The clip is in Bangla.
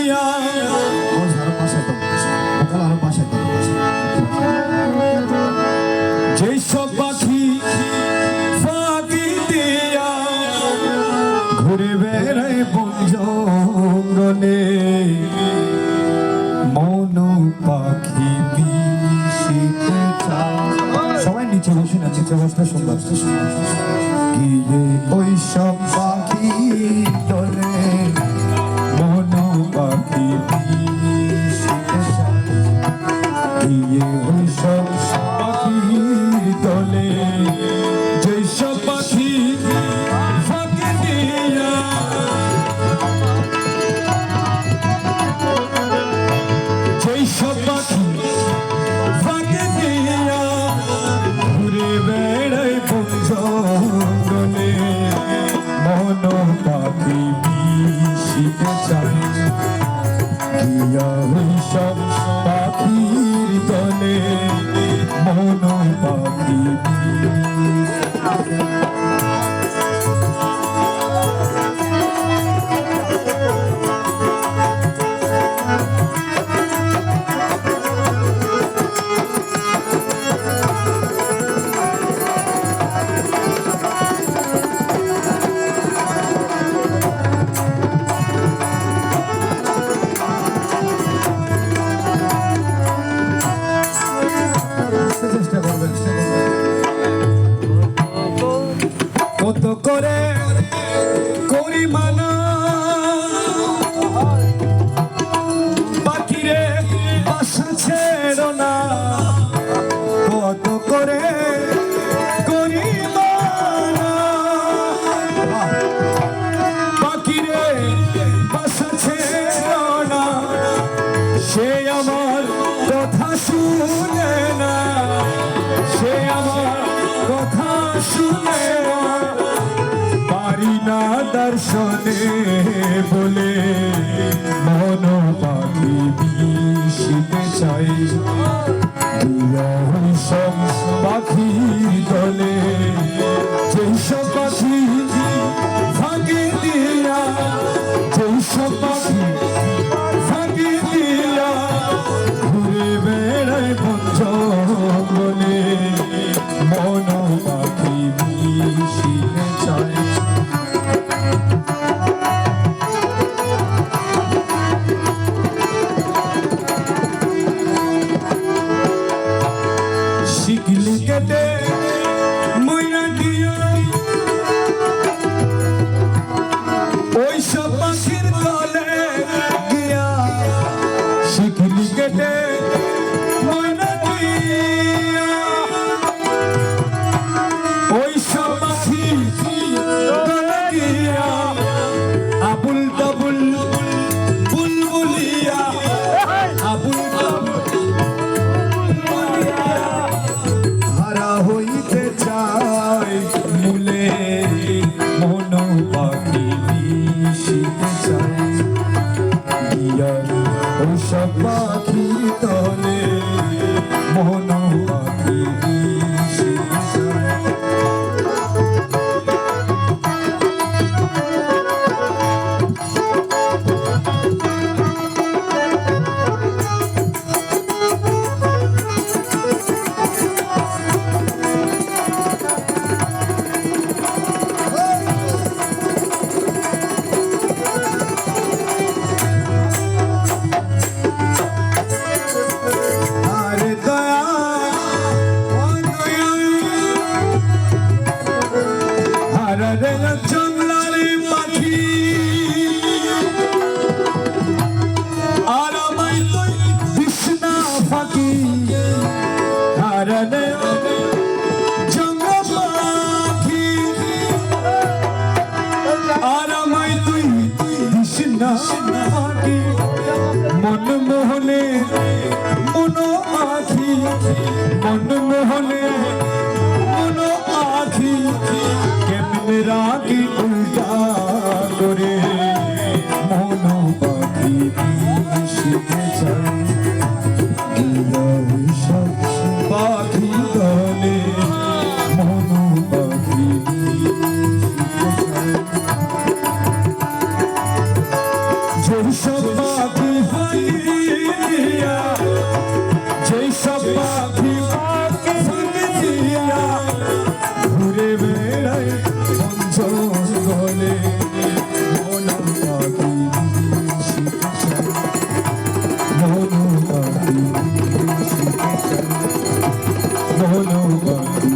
দিয়া যেই সব পাখি ফাঁকি দিয়া ঘুরে বেড়ায় বন জঙ্গলে মন পাখি মিশিতে চায়। সবাই নিচে বসে না, নিচে বসতে সুন্দর গিয়ে ওই সব পাখি দলে মন পাখি মিশিতে চায়। গিয়ে ওই সব পাখি দলে যেই সব পাখি ফাঁকি দিয়া যেই সব পাখি ফাঁকি দিয়া ঘুরে বেড়ায় বন জঙ্গলে মন পাখি মিশিতে চায়। গিয়া ওই সব পাখির দলে মন পাখি চেষ্টা করবেন। কত করে করি মানা পাখিরে বাসা ছেড়ো না, কত করে করি মানা পাখিরে বাসা ছেড়ো না, সে আমার কথা শুনে না, সে আমার কথা শুনে পারি না দর্শনে বলে মন পাখি মিশিতে চাই। দিয়া ওই সব পাখির দলে যেই সব পাখি ফাঁকি দিয়া যেই সব পাখি ফাঁকি দিয়া ঘুরে বেড়ায় বন জঙ্গলে মন পাখি মিশিতে চায়। শিকলি কেটে ময়না দিয়া ওই সব পাখির দলে গিয়া শিকলি কেটে ময়না দিয়া ওই সব পাখির দলে গিয়া আবুল তাবুল বুলবুলিয়া আবুল হারা হইতে চায় মূলে মন পাখি মিশিতে চায়। দিয়া ওই সব পাখি তলে মন পাখি মিশিতে চায়। আরে দয়া ও দয়া হারা রে জঙ্গলার পাখি আর আমায় তুই দিস না ফাঁকি। হারা রে জঙ্গল পাখি আর আমায় তুই দিস না ফাঁকি। মন মোহনে মন আখি মন মোহনে মন আখি কেমনে রাখি উল্টা করে মন পাখি মিশিতে চায়। ওই সব পাখি দলে মন পাখি মিশিতে চায়। যেই সব পাখি দিয়া যেই সব পাখি দিয়া ঘুরে বেড়ায় জঙ্গলে মনো পাখি মনো পাখি মনো পাখি